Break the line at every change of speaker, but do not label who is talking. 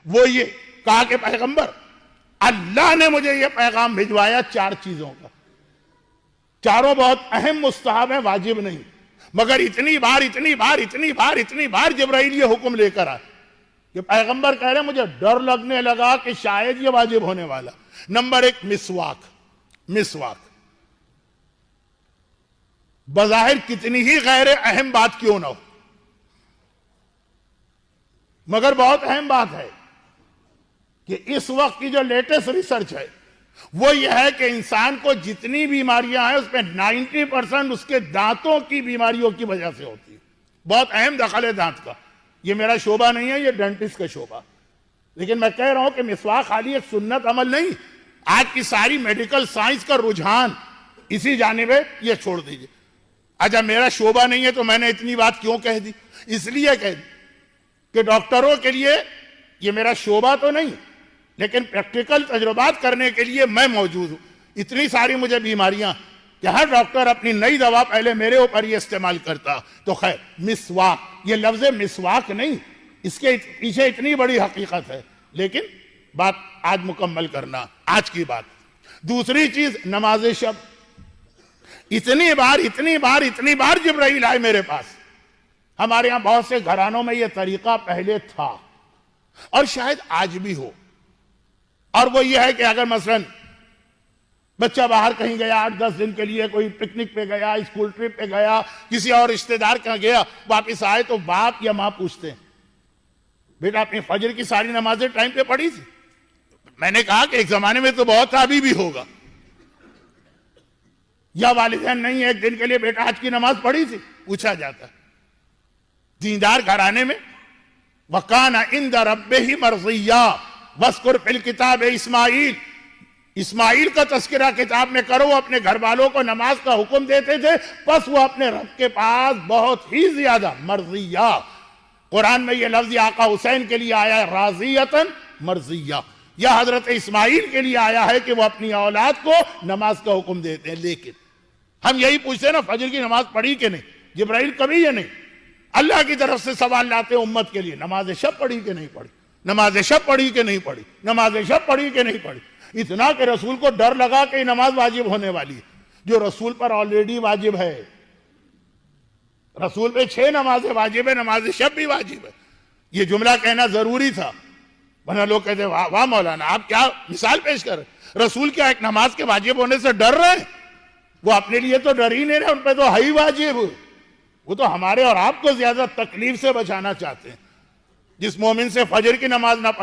وہ یہ کہا کہ پیغمبر اللہ نے مجھے یہ پیغام بھجوایا 4 چیزوں کا، چاروں بہت اہم مستحب ہیں، واجب نہیں، مگر اتنی بار جبرائیل یہ حکم لے کر آئے کہ پیغمبر کہہ رہے مجھے ڈر لگنے لگا کہ شاید یہ واجب ہونے والا۔ نمبر 1 مسواک، بظاہر کتنی ہی غیر اہم بات کیوں نہ ہو، مگر بہت اہم بات ہے کہ اس وقت کی جو لیٹسٹ ریسرچ ہے وہ یہ ہے کہ انسان کو جتنی بیماریاں ہیں اس میں 90% اس کے دانتوں کی بیماریوں کی وجہ سے ہوتی ہے۔ بہت اہم دخل ہے دانت کا، یہ میرا شعبہ نہیں ہے، یہ ڈینٹسٹ کا شعبہ، لیکن میں کہہ رہا ہوں کہ مسواک خالی ایک سنت عمل نہیں، آج کی ساری میڈیکل سائنس کا رجحان اسی جانب ہے، یہ چھوڑ دیجئے۔ اچھا میرا شعبہ نہیں ہے تو میں نے اتنی بات کیوں کہہ دی؟ اس لیے کہہ دی کہ ڈاکٹروں کے لیے یہ میرا شعبہ تو نہیں، لیکن پریکٹیکل تجربات کرنے کے لیے میں موجود ہوں۔ اتنی ساری مجھے بیماریاں کہ ہر ڈاکٹر اپنی نئی دوا پہلے میرے اوپر یہ استعمال کرتا۔ تو خیر، مسواک، یہ لفظ مسواک نہیں، اس کے پیچھے اتنی بڑی حقیقت ہے، لیکن بات آج مکمل کرنا، آج کی بات۔ دوسری چیز نماز شب، اتنی بار جبرائیل آئے میرے پاس۔ ہمارے ہاں بہت سے گھرانوں میں یہ طریقہ پہلے تھا اور شاید آج بھی ہو، اور وہ یہ ہے کہ اگر مثلا بچہ باہر کہیں گیا 8-10 دن کے لیے، کوئی پکنک پہ گیا، اسکول ٹرپ پہ گیا، کسی اور رشتہ دار کے گیا، واپس آئے تو باپ یا ماں پوچھتے ہیں بیٹا اپنی فجر کی ساری نمازیں ٹائم پہ پڑھی تھی؟ میں نے کہا کہ ایک زمانے میں تو بہت تھا، ابھی بھی ہوگا۔ یا والدین نہیں ایک دن کے لیے بیٹا آج کی نماز پڑھی تھی؟ پوچھا جاتا ہے۔ دیندار گھرانے میں وَقَانَ عِنْدَ رَبِّهِ مَرْضِيًّا وَاذْكُرْ فِي الْكِتَابِ اسماعیل کا تذکرہ کتاب میں کرو، اپنے گھر والوں کو نماز کا حکم دیتے تھے، پس وہ اپنے رب کے پاس بہت ہی زیادہ مرضیہ۔ قرآن میں یہ لفظ آقا حسین کے لیے آیا ہے راضیتاً مرضیہ، یا حضرت اسماعیل کے لیے آیا ہے کہ وہ اپنی اولاد کو نماز کا حکم دیتے ہیں۔ لیکن ہم یہی پوچھتے ہیں نا فجر کی نماز پڑھی کہ نہیں؟ جبرائیل کبھی یہ نہیں، اللہ کی طرف سے سوال لاتے ہیں امت کے لیے، نماز شب پڑھی کہ نہیں پڑھی، نماز شب پڑھی کہ نہیں پڑھی، نماز شب پڑھی کہ نہیں پڑھی۔ اتنا کہ رسول کو ڈر لگا کہ یہ نماز واجب ہونے والی ہے، جو رسول پر آلریڈی واجب ہے۔ رسول پہ 6 نمازیں واجب ہے، نماز شب بھی واجب ہے۔ یہ جملہ کہنا ضروری تھا، ورنہ لوگ کہتے ہیں واہ مولانا آپ کیا مثال پیش کر رہے، رسول کیا ایک نماز کے واجب ہونے سے ڈر رہے ہیں؟ وہ اپنے لیے تو ڈر ہی نہیں رہے، ان پہ تو ہے ہی واجب، وہ تو ہمارے اور آپ کو زیادہ تکلیف سے بچانا چاہتے ہیں۔ جس مومن سے فجر کی نماز نہ پڑھ